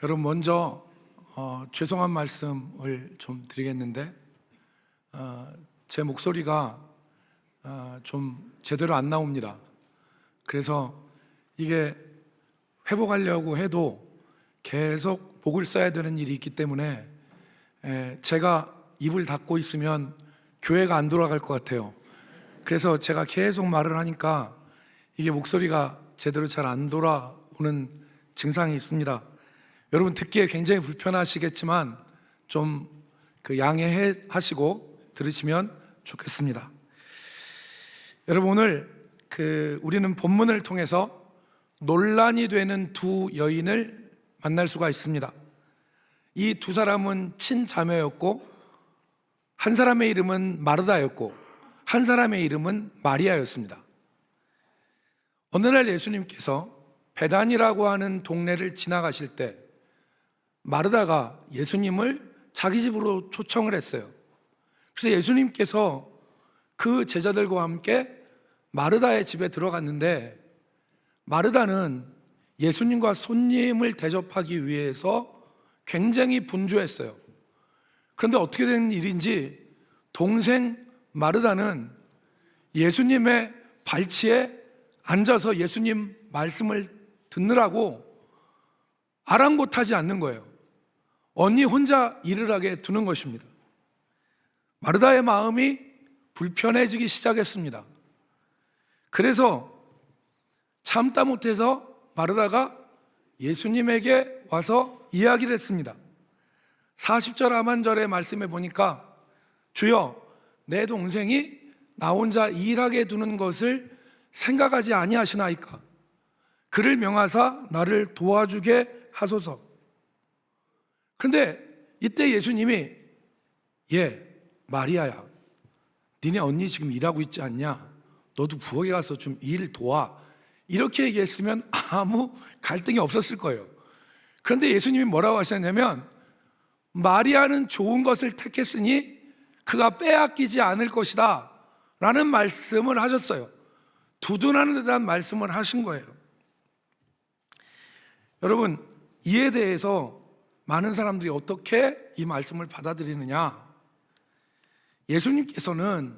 여러분 먼저 죄송한 말씀을 좀 드리겠는데 제 목소리가 좀 제대로 안 나옵니다. 그래서 이게 회복하려고 해도 계속 목을 써야 되는 일이 있기 때문에 제가 입을 닫고 있으면 교회가 안 돌아갈 것 같아요. 그래서 제가 계속 말을 하니까 이게 목소리가 제대로 잘 안 돌아오는 증상이 있습니다. 여러분 듣기에 굉장히 불편하시겠지만 좀 양해해 하시고 들으시면 좋겠습니다. 여러분 오늘 우리는 본문을 통해서 논란이 되는 두 여인을 만날 수가 있습니다. 이 두 사람은 친자매였고 한 사람의 이름은 마르다였고 한 사람의 이름은 마리아였습니다. 어느 날 예수님께서 베단이라고 하는 동네를 지나가실 때 마르다가 예수님을 자기 집으로 초청을 했어요. 그래서 예수님께서 그 제자들과 함께 마르다의 집에 들어갔는데 마르다는 예수님과 손님을 대접하기 위해서 굉장히 분주했어요. 그런데 어떻게 된 일인지 동생 마르다는 예수님의 발치에 앉아서 예수님 말씀을 듣느라고 아랑곳하지 않는 거예요. 언니 혼자 일을 하게 두는 것입니다. 마르다의 마음이 불편해지기 시작했습니다. 그래서 참다 못해서 마르다가 예수님에게 와서 이야기를 했습니다. 40절 하반절의 말씀에 보니까 주여 내 동생이 나 혼자 일하게 두는 것을 생각하지 아니하시나이까 그를 명하사 나를 도와주게 하소서. 그런데 이때 예수님이 마리아야 니네 언니 지금 일하고 있지 않냐? 너도 부엌에 가서 좀 일 도와. 이렇게 얘기했으면 아무 갈등이 없었을 거예요. 그런데 예수님이 뭐라고 하셨냐면 마리아는 좋은 것을 택했으니 그가 빼앗기지 않을 것이다 라는 말씀을 하셨어요. 두둔하는 듯한 말씀을 하신 거예요. 여러분 이에 대해서 많은 사람들이 어떻게 이 말씀을 받아들이느냐? 예수님께서는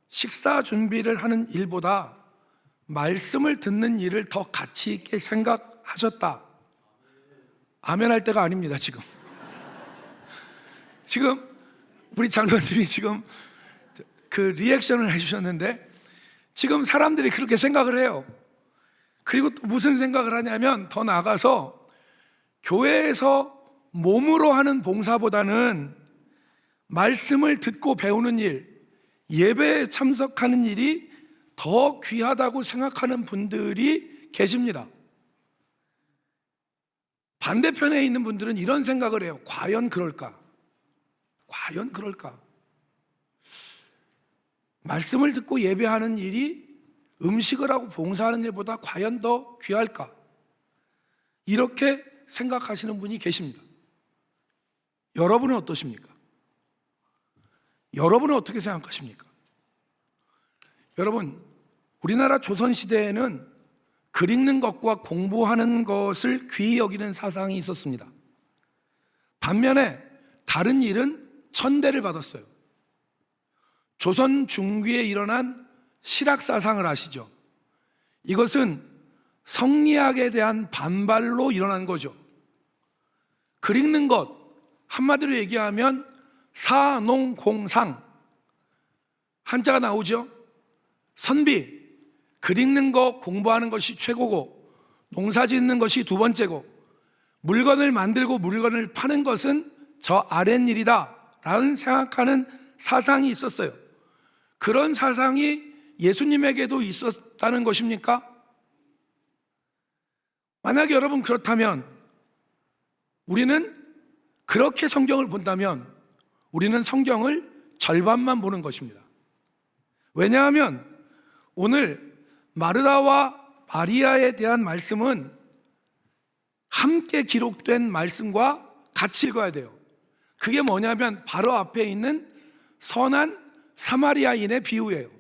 식사 준비를 하는 일보다 말씀을 듣는 일을 더 가치 있게 생각하셨다. 아멘 할 때가 아닙니다. 지금 우리 장로님이 지금 리액션을 해주셨는데 지금 사람들이 그렇게 생각을 해요. 그리고 또 무슨 생각을 하냐면 더 나아가서 교회에서 몸으로 하는 봉사보다는 말씀을 듣고 배우는 일, 예배에 참석하는 일이 더 귀하다고 생각하는 분들이 계십니다. 반대편에 있는 분들은 이런 생각을 해요. 과연 그럴까? 과연 그럴까? 말씀을 듣고 예배하는 일이 음식을 하고 봉사하는 일보다 과연 더 귀할까? 이렇게 생각하시는 분이 계십니다. 여러분은 어떠십니까? 여러분은 어떻게 생각하십니까? 여러분, 우리나라 조선시대에는 글 읽는 것과 공부하는 것을 귀히 여기는 사상이 있었습니다. 반면에 다른 일은 천대를 받았어요. 조선 중기에 일어난 실학사상을 아시죠? 이것은 성리학에 대한 반발로 일어난 거죠. 글 읽는 것, 한마디로 얘기하면 사농공상, 한자가 나오죠? 선비, 글 읽는 거 공부하는 것이 최고고 농사 짓는 것이 두 번째고 물건을 만들고 물건을 파는 것은 저 아랫일이다 라는 생각하는 사상이 있었어요. 그런 사상이 예수님에게도 있었다는 것입니까? 만약에 여러분 그렇다면 우리는 그렇게 성경을 본다면 우리는 성경을 절반만 보는 것입니다. 왜냐하면 오늘 마르다와 마리아에 대한 말씀은 함께 기록된 말씀과 같이 읽어야 돼요. 그게 뭐냐면 바로 앞에 있는 선한 사마리아인의 비유예요.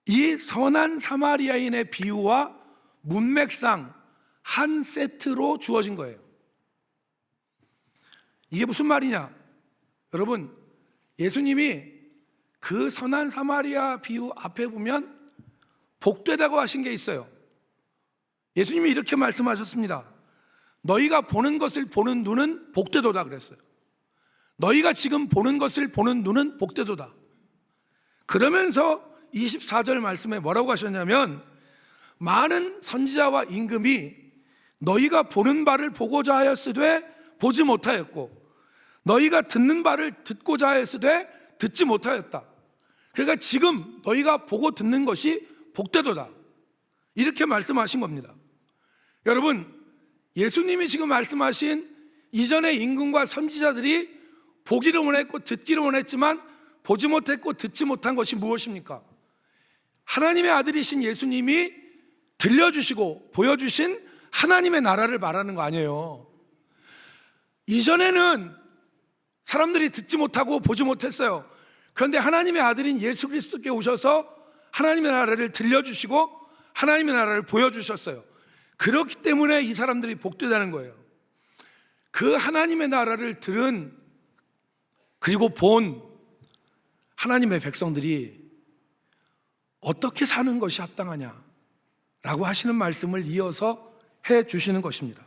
이 선한 사마리아인의 비유와 문맥상 한 세트로 주어진 거예요. 이게 무슨 말이냐? 여러분, 예수님이 그 선한 사마리아 비유 앞에 보면 복되다고 하신 게 있어요. 예수님이 이렇게 말씀하셨습니다. 너희가 보는 것을 보는 눈은 복되도다 그랬어요. 너희가 지금 보는 것을 보는 눈은 복되도다. 그러면서 24절 말씀에 뭐라고 하셨냐면, 많은 선지자와 임금이 너희가 보는 바를 보고자 하였으되 보지 못하였고, 너희가 듣는 바를 듣고자 하였으되 듣지 못하였다. 그러니까 지금 너희가 보고 듣는 것이 복되도다, 이렇게 말씀하신 겁니다. 여러분, 예수님이 지금 말씀하신 이전의 임금과 선지자들이 보기를 원했고 듣기를 원했지만 보지 못했고 듣지 못한 것이 무엇입니까? 하나님의 아들이신 예수님이 들려주시고 보여주신 하나님의 나라를 말하는 거 아니에요. 이전에는 사람들이 듣지 못하고 보지 못했어요. 그런데 하나님의 아들인 예수 그리스도께 오셔서 하나님의 나라를 들려주시고 하나님의 나라를 보여주셨어요. 그렇기 때문에 이 사람들이 복되다는 거예요. 그 하나님의 나라를 들은, 그리고 본 하나님의 백성들이 어떻게 사는 것이 합당하냐라고 하시는 말씀을 이어서 해 주시는 것입니다.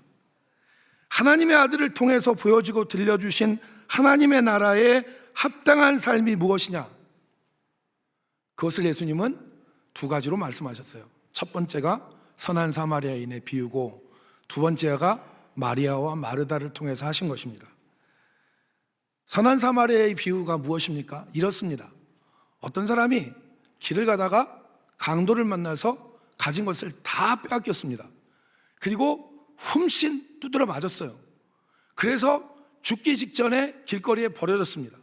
하나님의 아들을 통해서 보여지고 들려주신 하나님의 나라의 합당한 삶이 무엇이냐? 그것을 예수님은 두 가지로 말씀하셨어요. 첫 번째가 선한 사마리아인의 비유고, 두 번째가 마리아와 마르다를 통해서 하신 것입니다. 선한 사마리아의 비유가 무엇입니까? 이렇습니다. 어떤 사람이 길을 가다가 강도를 만나서 가진 것을 다 빼앗겼습니다. 그리고 훔신 두드려 맞았어요. 그래서 죽기 직전에 길거리에 버려졌습니다.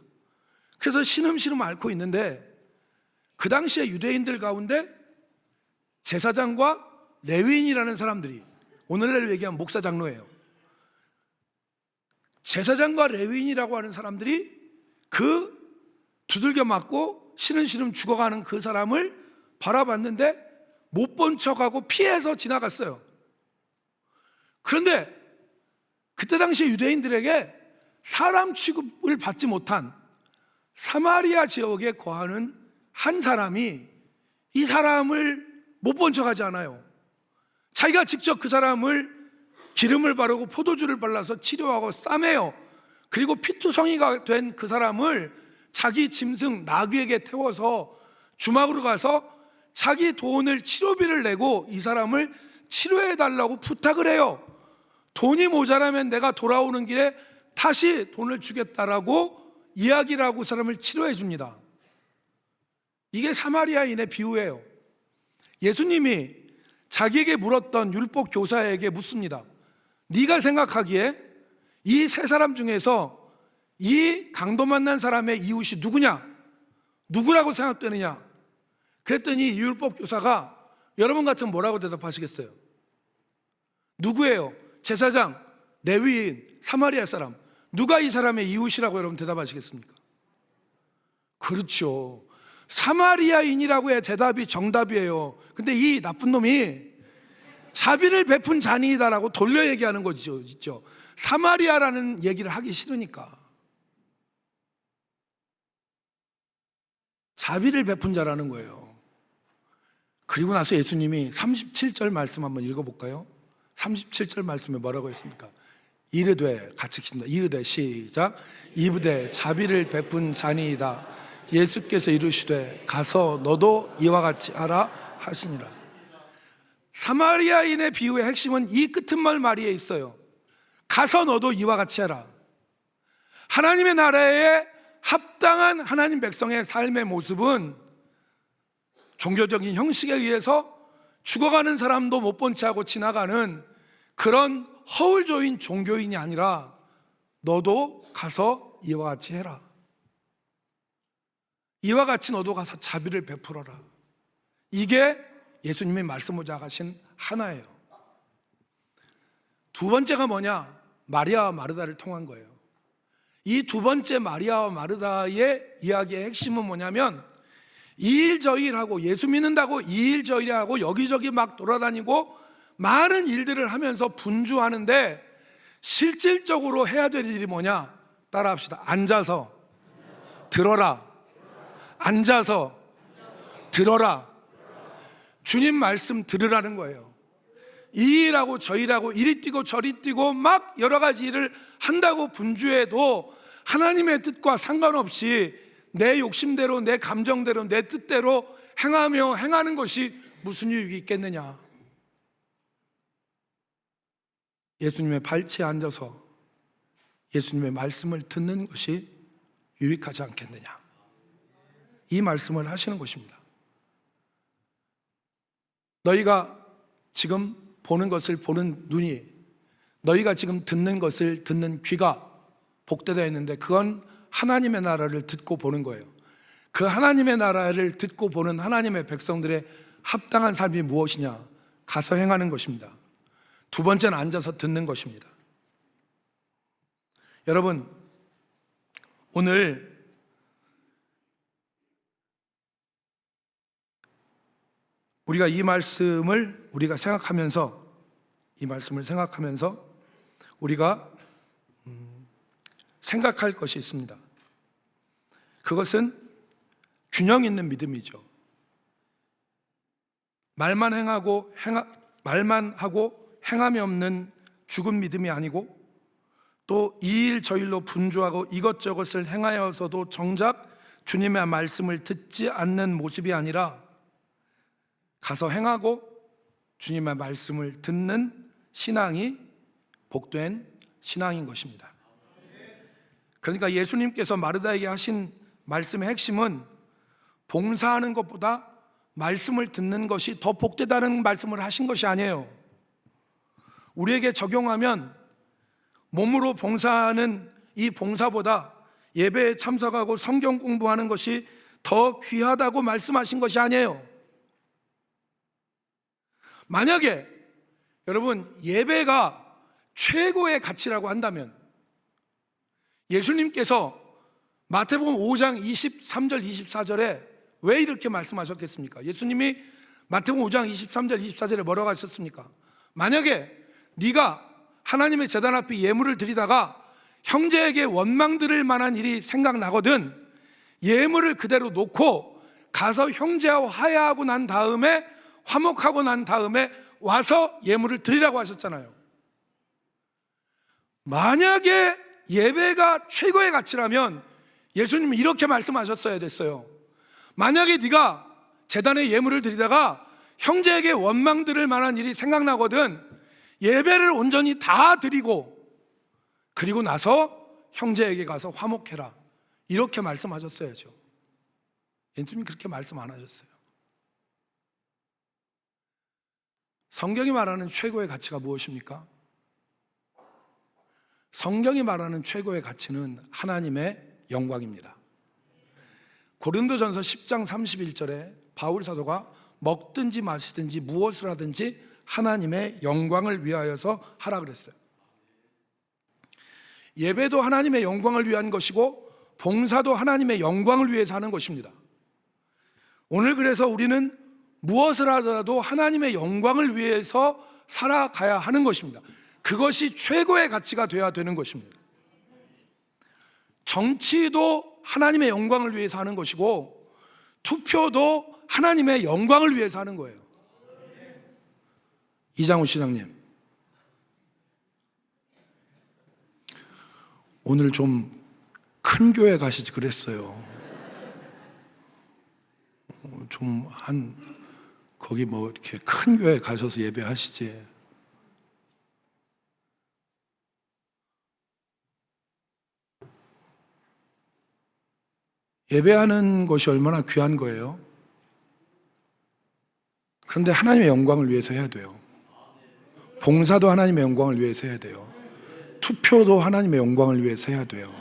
그래서 신음신음 앓고 있는데, 그 당시에 유대인들 가운데 제사장과 레위인이라는 사람들이, 오늘날 얘기하면 목사 장로예요. 제사장과 레위인이라고 하는 사람들이 그 두들겨 맞고 신음신음 죽어가는 그 사람을 바라봤는데 못 본 척하고 피해서 지나갔어요. 그런데 그때 당시 유대인들에게 사람 취급을 받지 못한 사마리아 지역에 거하는 한 사람이 이 사람을 못 본 척하지 않아요. 자기가 직접 그 사람을 기름을 바르고 포도주를 발라서 치료하고 싸매요. 그리고 피투성이가 된 그 사람을 자기 짐승 나귀에게 태워서 주막으로 가서 자기 돈을, 치료비를 내고 이 사람을 치료해달라고 부탁을 해요. 돈이 모자라면 내가 돌아오는 길에 다시 돈을 주겠다라고 이야기를 하고 사람을 치료해 줍니다. 이게 사마리아인의 비유예요. 예수님이 자기에게 물었던 율법 교사에게 묻습니다. 네가 생각하기에 이 세 사람 중에서 이 강도 만난 사람의 이웃이 누구냐? 누구라고 생각되느냐? 그랬더니 이 율법 교사가 여러분 같으면 뭐라고 대답하시겠어요? 누구예요? 제사장, 레위인, 사마리아 사람. 누가 이 사람의 이웃이라고 여러분 대답하시겠습니까? 그렇죠. 사마리아인이라고 해 대답이 정답이에요. 근데 이 나쁜 놈이 자비를 베푼 자니이다라고 돌려 얘기하는 거죠. 사마리아라는 얘기를 하기 싫으니까. 자비를 베푼 자라는 거예요. 그리고 나서 예수님이 37절 말씀 한번 읽어볼까요? 37절 말씀에 뭐라고 했습니까? 이르되, 같이 읽습니다. 이르되, 시작. 이르되 자비를 베푼 자니이다. 예수께서 이르시되 가서 너도 이와 같이 하라 하시니라. 사마리아인의 비유의 핵심은 이 끝은말 말이에 있어요. 가서 너도 이와 같이 해라. 하나님의 나라에 합당한 하나님 백성의 삶의 모습은 종교적인 형식에 의해서 죽어가는 사람도 못 본 채 하고 지나가는 그런 허울조인 종교인이 아니라 너도 가서 이와 같이 해라. 이와 같이 너도 가서 자비를 베풀어라. 이게 예수님이 말씀하고자 하신 하나예요. 두 번째가 뭐냐? 마리아와 마르다를 통한 거예요. 이 두 번째 마리아와 마르다의 이야기의 핵심은 뭐냐면, 이 일 저 일 하고 예수 믿는다고 이 일 저 일 하고 여기저기 막 돌아다니고 많은 일들을 하면서 분주하는데 실질적으로 해야 될 일이 뭐냐? 따라합시다. 앉아서 들어라. 앉아서 들어라. 주님 말씀 들으라는 거예요. 이 일하고 저 일하고 이리 뛰고 저리 뛰고 막 여러 가지 일을 한다고 분주해도 하나님의 뜻과 상관없이 내 욕심대로, 내 감정대로, 내 뜻대로 행하는 것이 무슨 유익이 있겠느냐. 예수님의 발치에 앉아서 예수님의 말씀을 듣는 것이 유익하지 않겠느냐, 이 말씀을 하시는 것입니다. 너희가 지금 보는 것을 보는 눈이, 너희가 지금 듣는 것을 듣는 귀가 복되다 했는데, 그건 하나님의 나라를 듣고 보는 거예요. 그 하나님의 나라를 듣고 보는 하나님의 백성들의 합당한 삶이 무엇이냐? 가서 행하는 것입니다. 두 번째는 앉아서 듣는 것입니다. 여러분, 오늘 우리가 이 말씀을 생각하면서 우리가 생각할 것이 있습니다. 그것은 균형 있는 믿음이죠. 말만 하고 행함이 없는 죽은 믿음이 아니고, 또 이 일 저 일로 분주하고 이것저것을 행하여서도 정작 주님의 말씀을 듣지 않는 모습이 아니라 가서 행하고 주님의 말씀을 듣는 신앙이 복된 신앙인 것입니다. 그러니까 예수님께서 마르다에게 하신 말씀의 핵심은 봉사하는 것보다 말씀을 듣는 것이 더 복되다는 말씀을 하신 것이 아니에요. 우리에게 적용하면 몸으로 봉사하는 이 봉사보다 예배에 참석하고 성경 공부하는 것이 더 귀하다고 말씀하신 것이 아니에요. 만약에 여러분, 예배가 최고의 가치라고 한다면 예수님께서 마태복음 5장 23절 24절에 왜 이렇게 말씀하셨겠습니까? 예수님이 마태복음 5장 23절 24절에 뭐라고 하셨습니까? 만약에 네가 하나님의 제단 앞에 예물을 드리다가 형제에게 원망 들을 만한 일이 생각나거든 예물을 그대로 놓고 가서 형제와 화해하고 난 다음에, 화목하고 난 다음에 와서 예물을 드리라고 하셨잖아요. 만약에 예배가 최고의 가치라면 예수님이 이렇게 말씀하셨어야 됐어요. 만약에 네가 제단에 예물을 드리다가 형제에게 원망 들을 만한 일이 생각나거든 예배를 온전히 다 드리고 그리고 나서 형제에게 가서 화목해라, 이렇게 말씀하셨어야죠. 예수님이 그렇게 말씀 안 하셨어요. 성경이 말하는 최고의 가치가 무엇입니까? 성경이 말하는 최고의 가치는 하나님의 영광입니다. 고린도전서 10장 31절에 바울 사도가 먹든지 마시든지 무엇을 하든지 하나님의 영광을 위하여서 하라 그랬어요. 예배도 하나님의 영광을 위한 것이고 봉사도 하나님의 영광을 위해서 하는 것입니다. 오늘 그래서 우리는 무엇을 하더라도 하나님의 영광을 위해서 살아가야 하는 것입니다. 그것이 최고의 가치가 되어야 되는 것입니다. 정치도 하나님의 영광을 위해서 하는 것이고 투표도 하나님의 영광을 위해서 하는 거예요. 이장우 시장님, 오늘 좀 큰 교회 가시지 그랬어요. 좀 거기 뭐 이렇게 큰 교회 가셔서 예배하시지. 예배하는 것이 얼마나 귀한 거예요. 그런데 하나님의 영광을 위해서 해야 돼요. 봉사도 하나님의 영광을 위해서 해야 돼요. 투표도 하나님의 영광을 위해서 해야 돼요.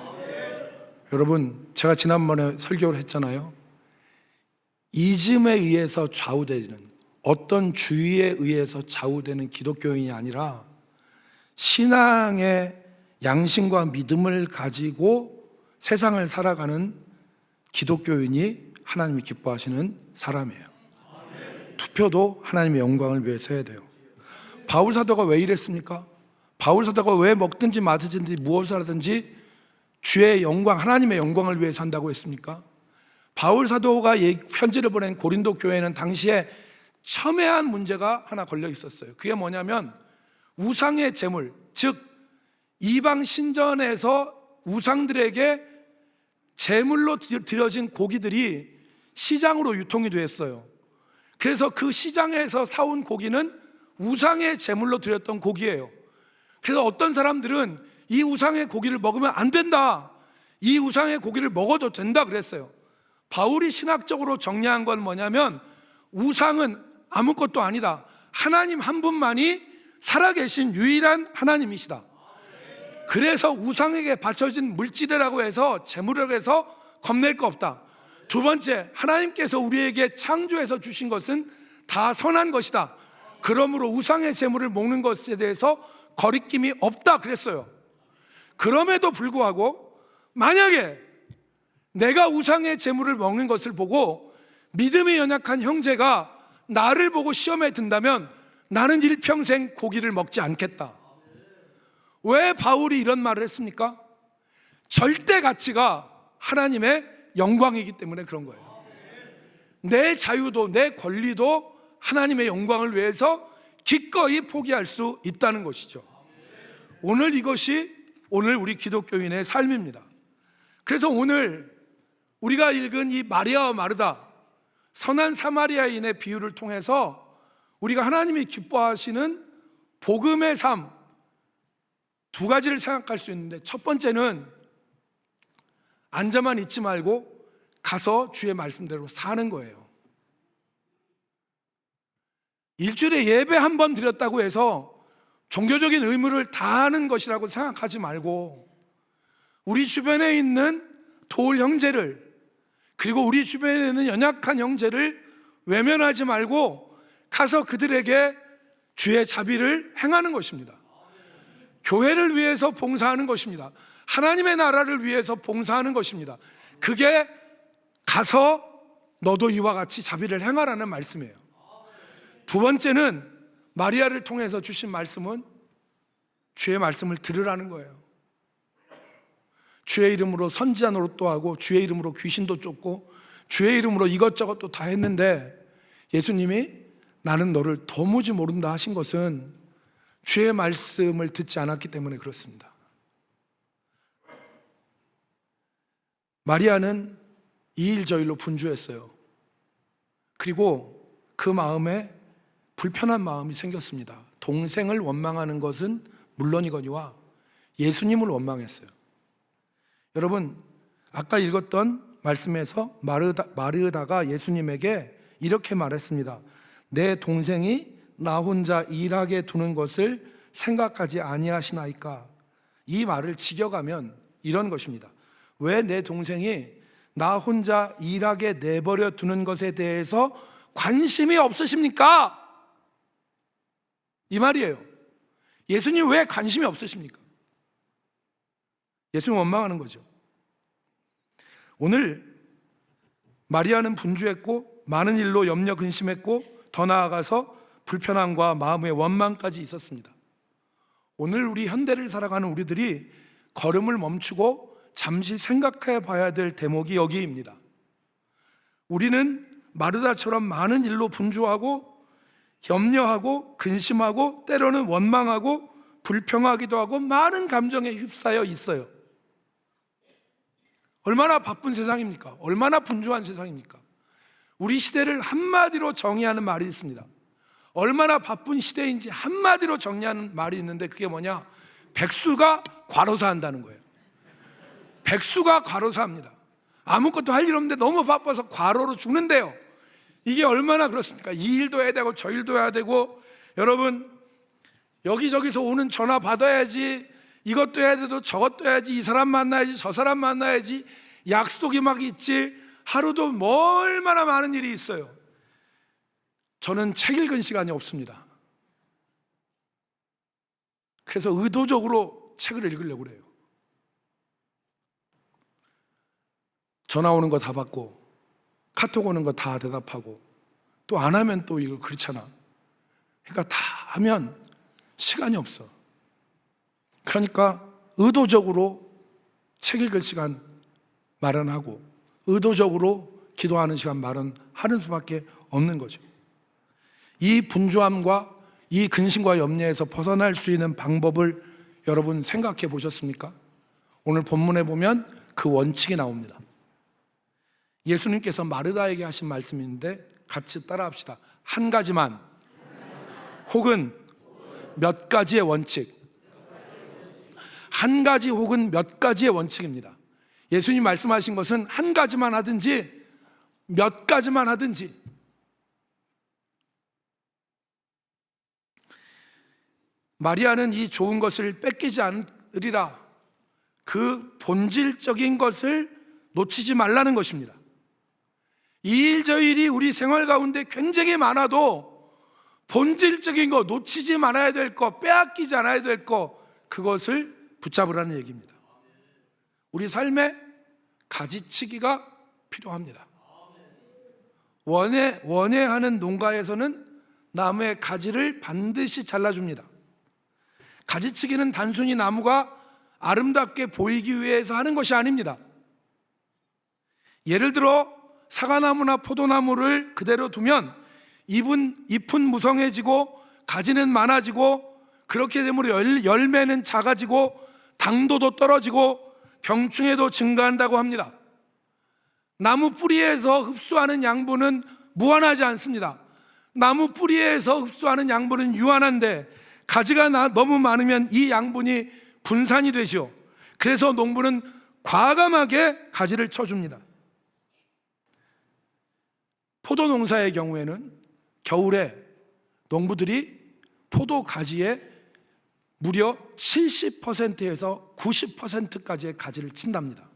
여러분, 제가 지난번에 설교를 했잖아요. 이즘에 의해서 좌우되는, 어떤 주의에 의해서 좌우되는 기독교인이 아니라 신앙의 양심과 믿음을 가지고 세상을 살아가는 기독교인이 하나님이 기뻐하시는 사람이에요. 투표도 하나님의 영광을 위해서 해야 돼요. 바울 사도가 왜 이랬습니까? 바울 사도가 왜 먹든지 마시든지 무엇을 하든지 주의 영광, 하나님의 영광을 위해 산다고 했습니까? 바울 사도가 편지를 보낸 고린도 교회는 당시에 첨예한 문제가 하나 걸려 있었어요. 그게 뭐냐면 우상의 제물, 즉 이방 신전에서 우상들에게 제물로 드려진 고기들이 시장으로 유통이 됐어요. 그래서 그 시장에서 사온 고기는 우상의 제물로 드렸던 고기예요. 그래서 어떤 사람들은 이 우상의 고기를 먹으면 안 된다, 이 우상의 고기를 먹어도 된다 그랬어요. 바울이 신학적으로 정리한 건 뭐냐면 우상은 아무것도 아니다, 하나님 한 분만이 살아계신 유일한 하나님이시다. 그래서 우상에게 바쳐진 물질이라고 해서 제물이라고 해서 겁낼 거 없다. 두 번째, 하나님께서 우리에게 창조해서 주신 것은 다 선한 것이다. 그러므로 우상의 제물을 먹는 것에 대해서 거리낌이 없다 그랬어요. 그럼에도 불구하고 만약에 내가 우상의 제물을 먹는 것을 보고 믿음이 연약한 형제가 나를 보고 시험에 든다면 나는 일평생 고기를 먹지 않겠다. 왜 바울이 이런 말을 했습니까? 절대 가치가 하나님의 영광이기 때문에 그런 거예요. 내 자유도 내 권리도 하나님의 영광을 위해서 기꺼이 포기할 수 있다는 것이죠. 오늘 이것이 오늘 우리 기독교인의 삶입니다. 그래서 오늘 우리가 읽은 이 마리아와 마르다, 선한 사마리아인의 비유를 통해서 우리가 하나님이 기뻐하시는 복음의 삶 두 가지를 생각할 수 있는데, 첫 번째는 앉아만 있지 말고 가서 주의 말씀대로 사는 거예요. 일주일에 예배 한 번 드렸다고 해서 종교적인 의무를 다하는 것이라고 생각하지 말고 우리 주변에 있는 도울 형제를, 그리고 우리 주변에 있는 연약한 형제를 외면하지 말고 가서 그들에게 주의 자비를 행하는 것입니다. 교회를 위해서 봉사하는 것입니다. 하나님의 나라를 위해서 봉사하는 것입니다. 그게 가서 너도 이와 같이 자비를 행하라는 말씀이에요. 두 번째는 마리아를 통해서 주신 말씀은 주의 말씀을 들으라는 거예요. 주의 이름으로 선지자 노릇도 하고 주의 이름으로 귀신도 쫓고 주의 이름으로 이것저것 또 다 했는데 예수님이 나는 너를 도무지 모른다 하신 것은 주의 말씀을 듣지 않았기 때문에 그렇습니다. 마리아는 이일저일로 분주했어요. 그리고 그 마음에 불편한 마음이 생겼습니다. 동생을 원망하는 것은 물론이거니와 예수님을 원망했어요. 여러분, 아까 읽었던 말씀에서 마르다가 예수님에게 이렇게 말했습니다. 내 동생이 나 혼자 일하게 두는 것을 생각하지 아니하시나이까? 이 말을 직역하면 이런 것입니다. 왜 내 동생이 나 혼자 일하게 내버려 두는 것에 대해서 관심이 없으십니까? 이 말이에요. 예수님 왜 관심이 없으십니까? 예수님 원망하는 거죠. 오늘 마리아는 분주했고 많은 일로 염려 근심했고 더 나아가서 불편함과 마음의 원망까지 있었습니다. 오늘 우리 현대를 살아가는 우리들이 걸음을 멈추고 잠시 생각해 봐야 될 대목이 여기입니다. 우리는 마르다처럼 많은 일로 분주하고 염려하고 근심하고 때로는 원망하고 불평하기도 하고 많은 감정에 휩싸여 있어요. 얼마나 바쁜 세상입니까? 얼마나 분주한 세상입니까? 우리 시대를 한마디로 정의하는 말이 있습니다. 얼마나 바쁜 시대인지 한마디로 정리하는 말이 있는데 그게 뭐냐? 백수가 과로사한다는 거예요. 백수가 과로사합니다. 아무것도 할 일 없는데 너무 바빠서 과로로 죽는데요. 이게 얼마나 그렇습니까? 이 일도 해야 되고 저 일도 해야 되고, 여러분 여기저기서 오는 전화 받아야지, 이것도 해야 되고 저것도 해야지, 이 사람 만나야지 저 사람 만나야지, 약속이 막 있지, 하루도 뭐 얼마나 많은 일이 있어요. 저는 책 읽은 시간이 없습니다. 그래서 의도적으로 책을 읽으려고 그래요. 전화 오는 거 다 받고 카톡 오는 거 다 대답하고 또 안 하면 또 이거 그렇잖아. 그러니까 다 하면 시간이 없어. 그러니까 의도적으로 책 읽을 시간 마련하고 의도적으로 기도하는 시간 마련하는 수밖에 없는 거죠. 이 분주함과 이 근심과 염려에서 벗어날 수 있는 방법을 여러분 생각해 보셨습니까? 오늘 본문에 보면 그 원칙이 나옵니다. 예수님께서 마르다에게 하신 말씀인데 같이 따라합시다. 한 가지만 혹은 몇 가지의 원칙. 한 가지 혹은 몇 가지의 원칙입니다. 예수님 말씀하신 것은 한 가지만 하든지 몇 가지만 하든지. 마리아는 이 좋은 것을 뺏기지 않으리라, 그 본질적인 것을 놓치지 말라는 것입니다. 이 일 저 일이 우리 생활 가운데 굉장히 많아도 본질적인 거, 놓치지 말아야 될 거, 빼앗기지 않아야 될 거, 그것을 붙잡으라는 얘기입니다. 우리 삶에 가지치기가 필요합니다. 원예하는 농가에서는 나무의 가지를 반드시 잘라줍니다. 가지치기는 단순히 나무가 아름답게 보이기 위해서 하는 것이 아닙니다. 예를 들어 사과나무나 포도나무를 그대로 두면 잎은 무성해지고 가지는 많아지고, 그렇게 되므로 열매는 작아지고 당도도 떨어지고 병충해도 증가한다고 합니다. 나무 뿌리에서 흡수하는 양분은 무한하지 않습니다. 나무 뿌리에서 흡수하는 양분은 유한한데 가지가 너무 많으면 이 양분이 분산이 되죠. 그래서 농부는 과감하게 가지를 쳐줍니다. 포도 농사의 경우에는 겨울에 농부들이 포도 가지에 무려 70%에서 90%까지의 가지를 친답니다.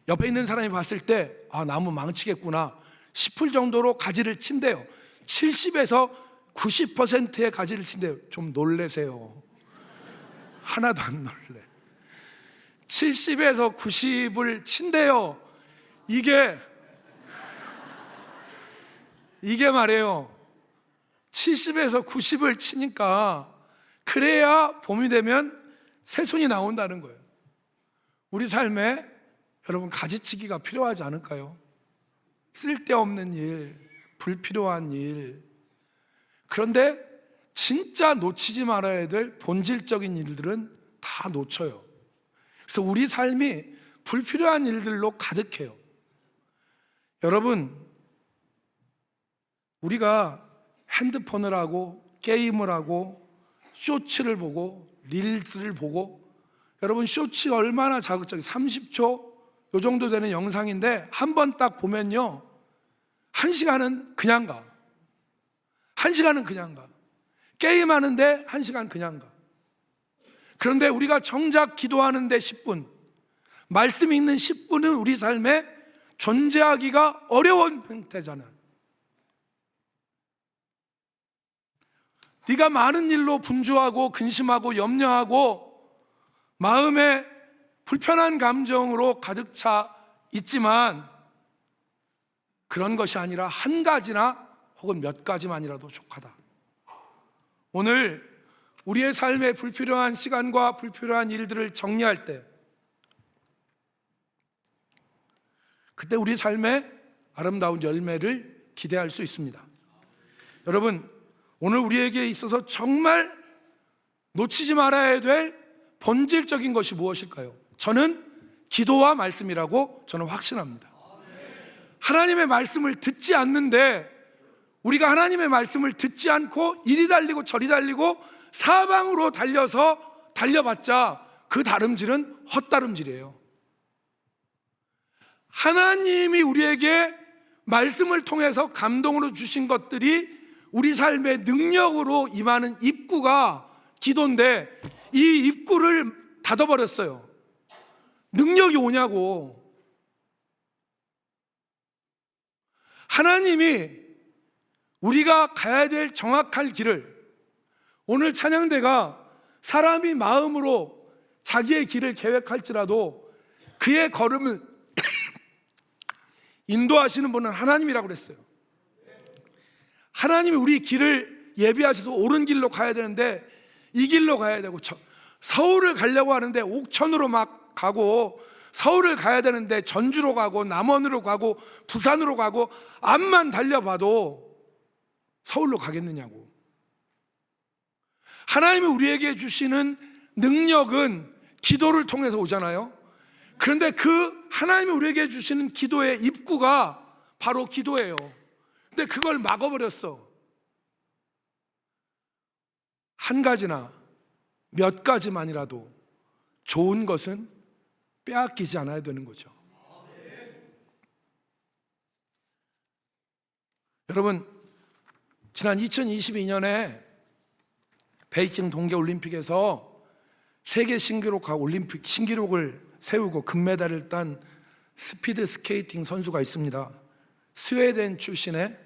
옆에 있는 사람이 봤을 때 나무 망치겠구나 싶을 정도로 가지를 친대요. 70에서 90%의 가지를 친대요. 좀 놀래세요. 하나도 안 놀래. 70에서 90을 친대요. 이게 말이에요. 70에서 90을 치니까 그래야 봄이 되면 새순이 나온다는 거예요. 우리 삶에 여러분 가지치기가 필요하지 않을까요? 쓸데없는 일, 불필요한 일. 그런데 진짜 놓치지 말아야 될 본질적인 일들은 다 놓쳐요. 그래서 우리 삶이 불필요한 일들로 가득해요. 여러분, 우리가 핸드폰을 하고 게임을 하고 쇼츠를 보고 릴스를 보고, 여러분 쇼츠 얼마나 자극적이에요. 30초 요 정도 되는 영상인데 한 번 딱 보면요 1시간은 그냥 가. 1시간은 그냥 가. 게임하는데 1시간 그냥 가. 그런데 우리가 정작 기도하는데 10분, 말씀 읽는 10분은 우리 삶에 존재하기가 어려운 형태잖아요. 네가 많은 일로 분주하고 근심하고 염려하고 마음에 불편한 감정으로 가득 차 있지만 그런 것이 아니라 한 가지나 혹은 몇 가지만이라도 족하다. 오늘 우리의 삶에 불필요한 시간과 불필요한 일들을 정리할 때, 그때 우리 삶에 아름다운 열매를 기대할 수 있습니다. 여러분, 오늘 우리에게 있어서 정말 놓치지 말아야 될 본질적인 것이 무엇일까요? 저는 기도와 말씀이라고 저는 확신합니다. 하나님의 말씀을 듣지 않는데, 우리가 하나님의 말씀을 듣지 않고 이리 달리고 저리 달리고 사방으로 달려봤자 그 다름질은 헛다름질이에요. 하나님이 우리에게 말씀을 통해서 감동으로 주신 것들이 우리 삶의 능력으로 임하는 입구가 기도인데, 이 입구를 닫아버렸어요. 능력이 오냐고. 하나님이 우리가 가야 될 정확한 길을, 오늘 찬양대가 사람이 마음으로 자기의 길을 계획할지라도 그의 걸음을 인도하시는 분은 하나님이라고 그랬어요. 하나님이 우리 길을 예비하셔서 옳은 길로 가야 되는데 이 길로 가야 되고 서울을 가려고 하는데 옥천으로 막 가고, 서울을 가야 되는데 전주로 가고 남원으로 가고 부산으로 가고, 앞만 달려봐도 서울로 가겠느냐고. 하나님이 우리에게 주시는 능력은 기도를 통해서 오잖아요. 그런데 그 하나님이 우리에게 주시는 기도의 입구가 바로 기도예요. 근데 그걸 막아버렸어. 한 가지나 몇 가지만이라도 좋은 것은 빼앗기지 않아야 되는 거죠. 여러분, 지난 2022년에 베이징 동계올림픽에서 세계 신기록하고 올림픽 신기록을 세우고 금메달을 딴 스피드 스케이팅 선수가 있습니다. 스웨덴 출신의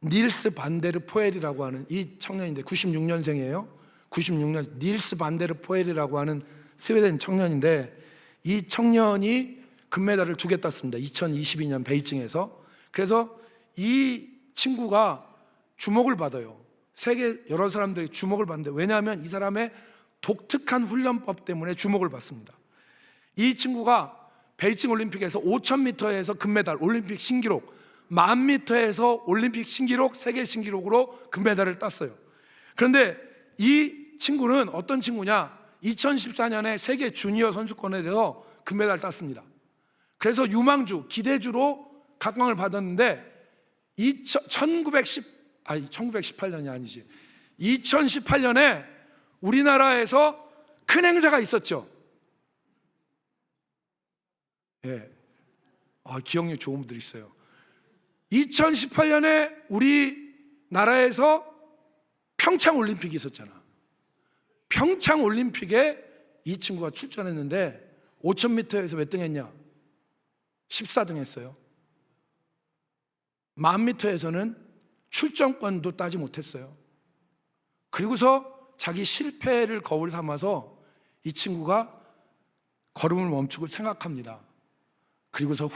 닐스 반데르 포엘이라고 하는 이 청년인데, 96년생이에요. 96년 닐스 반데르 포엘이라고 하는 스웨덴 청년인데, 이 청년이 금메달을 2개 땄습니다. 2022년 베이징에서. 그래서 이 친구가 주목을 받아요. 세계 여러 사람들이 주목을 받는데, 왜냐하면 이 사람의 독특한 훈련법 때문에 주목을 받습니다. 이 친구가 베이징 올림픽에서 5000m에서 금메달, 올림픽 신기록, 10,000m에서 올림픽 신기록, 세계 신기록으로 금메달을 땄어요. 그런데 이 친구는 어떤 친구냐? 2014년에 세계 주니어 선수권에서 금메달을 땄습니다. 그래서 유망주, 기대주로 각광을 받았는데 1918년이 아니지, 2018년에 우리나라에서 큰 행사가 있었죠. 예. 기억력 좋은 분들 있어요. 2018년에 우리나라에서 평창 올림픽이 있었잖아. 평창 올림픽에 이 친구가 출전했는데 5000m에서 몇 등 했냐? 14등 했어요. 10,000m에서는 출전권도 따지 못했어요. 그리고서 자기 실패를 거울 삼아서 이 친구가 걸음을 멈추고 생각합니다. 그리고서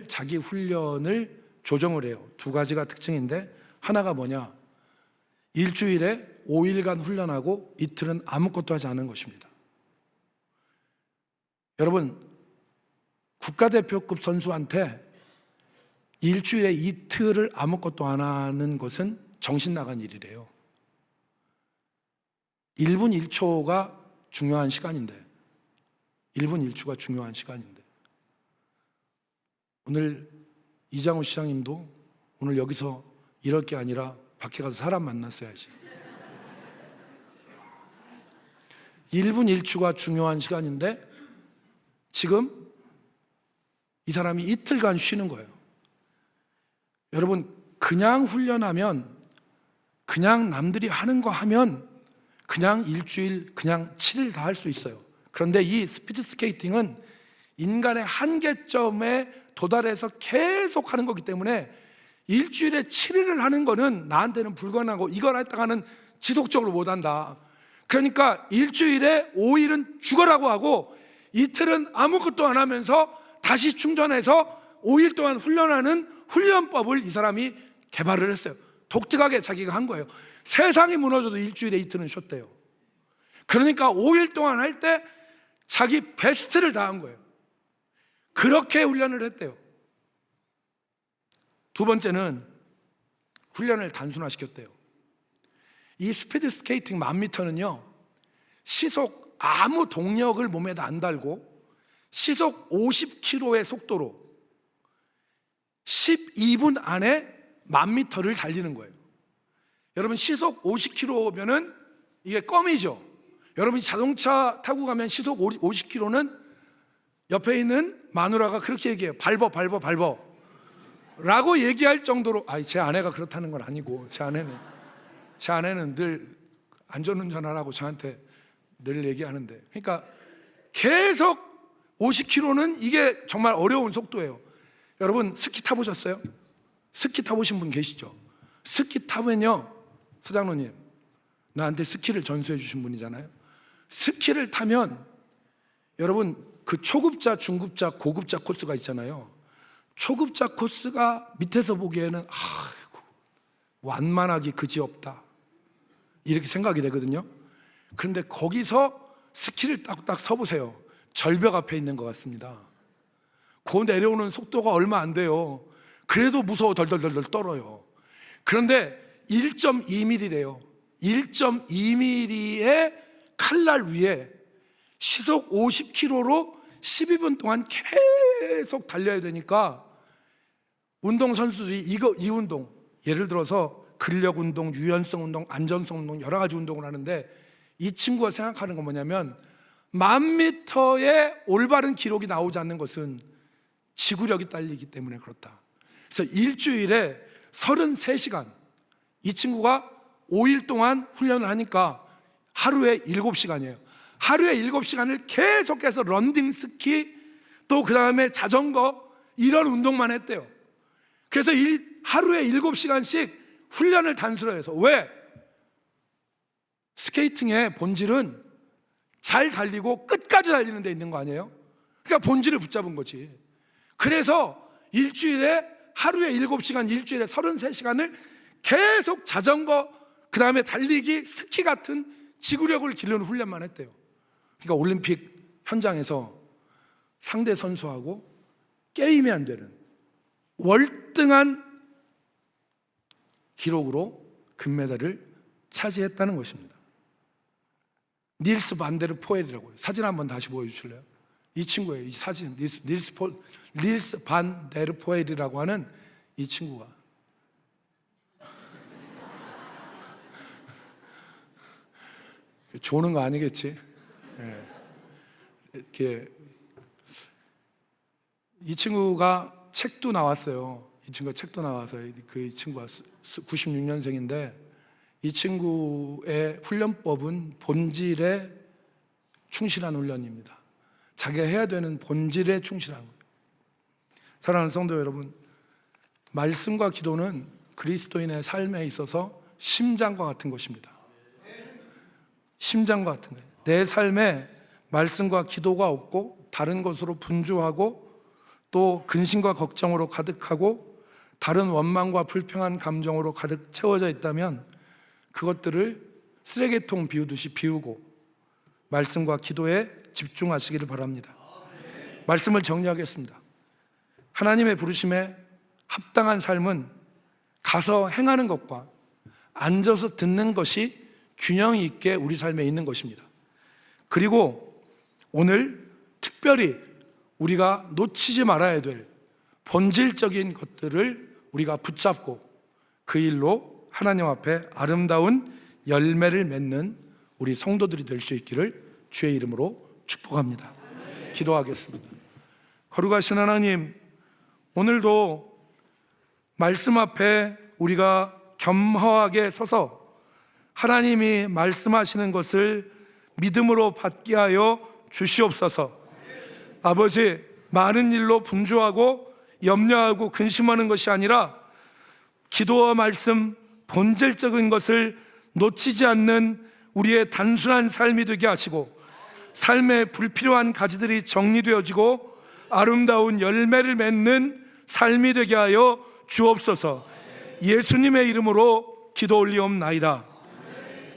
자기 훈련을 조정을 해요. 2가지가 특징인데, 하나가 뭐냐? 일주일에 5일간 훈련하고 이틀은 아무것도 하지 않은 것입니다. 여러분, 국가대표급 선수한테 일주일에 이틀을 아무것도 안 하는 것은 정신 나간 일이래요. 1분 1초가 중요한 시간인데, 1분 1초가 중요한 시간인데, 오늘 이장우 시장님도 오늘 여기서 이럴 게 아니라 밖에 가서 사람 만났어야지. 1분 1초가 중요한 시간인데 지금 이 사람이 이틀간 쉬는 거예요. 여러분, 그냥 훈련하면, 그냥 남들이 하는 거 하면 그냥 일주일, 그냥 7일 다 할 수 있어요. 그런데 이 스피드 스케이팅은 인간의 한계점에 도달해서 계속 하는 거기 때문에 일주일에 7일을 하는 거는 나한테는 불가능하고, 이걸 했다가는 지속적으로 못 한다. 그러니까 일주일에 5일은 죽어라고 하고 이틀은 아무것도 안 하면서 다시 충전해서 5일 동안 훈련하는 훈련법을 이 사람이 개발을 했어요. 독특하게 자기가 한 거예요. 세상이 무너져도 일주일에 이틀은 쉬었대요. 그러니까 5일 동안 할 때 자기 베스트를 다한 거예요. 그렇게 훈련을 했대요. 2번째는 훈련을 단순화시켰대요. 이 스피드 스케이팅 10,000m는요, 시속 아무 동력을 몸에다 안 달고 시속 50km의 속도로 12분 안에 10,000m를 달리는 거예요. 여러분, 시속 50km면은 이게 껌이죠. 여러분이 자동차 타고 가면 시속 50km는 옆에 있는 마누라가 그렇게 얘기해요. 밟어 라고 얘기할 정도로. 제 아내가 그렇다는 건 아니고, 제 아내는 늘 안전운전하라고 저한테 늘 얘기하는데, 그러니까 계속 50km는 이게 정말 어려운 속도예요. 여러분, 스키 타보셨어요? 스키 타보신 분 계시죠? 스키 타면요, 서장로님, 나한테 스키를 전수해 주신 분이잖아요. 스키를 타면 여러분, 그 초급자, 중급자, 고급자 코스가 있잖아요. 초급자 코스가 밑에서 보기에는 아이고, 완만하기 그지없다, 이렇게 생각이 되거든요. 그런데 거기서 스키를 딱 서보세요. 절벽 앞에 있는 것 같습니다. 그 내려오는 속도가 얼마 안 돼요. 그래도 무서워 덜덜덜 떨어요. 그런데 1.2mm래요. 1.2mm의 칼날 위에 시속 50km로 12분 동안 계속 달려야 되니까 운동선수들이 이 운동, 예를 들어서 근력 운동, 유연성 운동, 안전성 운동, 여러 가지 운동을 하는데, 이 친구가 생각하는 건 뭐냐면 10,000m의 올바른 기록이 나오지 않는 것은 지구력이 딸리기 때문에 그렇다. 그래서 일주일에 33시간, 이 친구가 5일 동안 훈련을 하니까 하루에 7시간이에요. 하루에 7시간을 계속해서 런닝 스키, 또 그 다음에 자전거, 이런 운동만 했대요. 그래서 하루에 7시간씩 훈련을 단수로 해서. 왜? 스케이팅의 본질은 잘 달리고 끝까지 달리는 데 있는 거 아니에요? 그러니까 본질을 붙잡은 거지. 그래서 하루에 7시간, 일주일에 33시간을 계속 자전거, 그 다음에 달리기, 스키 같은 지구력을 기르는 훈련만 했대요. 그러니까 올림픽 현장에서 상대 선수하고 게임이 안 되는 월등한 기록으로 금메달을 차지했다는 것입니다. 닐스 반데르 포엘이라고요. 사진 한번 다시 보여주실래요? 이 친구예요. 이 사진, 닐스 반데르 포엘이라고 하는 이 친구가 조는 거 아니겠지? 이렇게 이 친구가 책도 나왔어요. 이 친구가 책도 나와서 이 친구가 96년생인데 이 친구의 훈련법은 본질에 충실한 훈련입니다. 자기가 해야 되는 본질에 충실한 거예요. 사랑하는 성도 여러분, 말씀과 기도는 그리스도인의 삶에 있어서 심장과 같은 것입니다. 심장과 같은 거예요. 내 삶에 말씀과 기도가 없고 다른 것으로 분주하고 또 근심과 걱정으로 가득하고 다른 원망과 불평한 감정으로 가득 채워져 있다면 그것들을 쓰레기통 비우듯이 비우고 말씀과 기도에 집중하시기를 바랍니다. 말씀을 정리하겠습니다. 하나님의 부르심에 합당한 삶은 가서 행하는 것과 앉아서 듣는 것이 균형이 있게 우리 삶에 있는 것입니다. 그리고 오늘 특별히 우리가 놓치지 말아야 될 본질적인 것들을 우리가 붙잡고 그 일로 하나님 앞에 아름다운 열매를 맺는 우리 성도들이 될 수 있기를 주의 이름으로 축복합니다. 기도하겠습니다. 거룩하신 하나님, 오늘도 말씀 앞에 우리가 겸허하게 서서 하나님이 말씀하시는 것을 믿음으로 받게 하여 주시옵소서. 아버지, 많은 일로 분주하고 염려하고 근심하는 것이 아니라 기도와 말씀, 본질적인 것을 놓치지 않는 우리의 단순한 삶이 되게 하시고 삶의 불필요한 가지들이 정리되어지고 아름다운 열매를 맺는 삶이 되게 하여 주옵소서. 예수님의 이름으로 기도 올리옵나이다.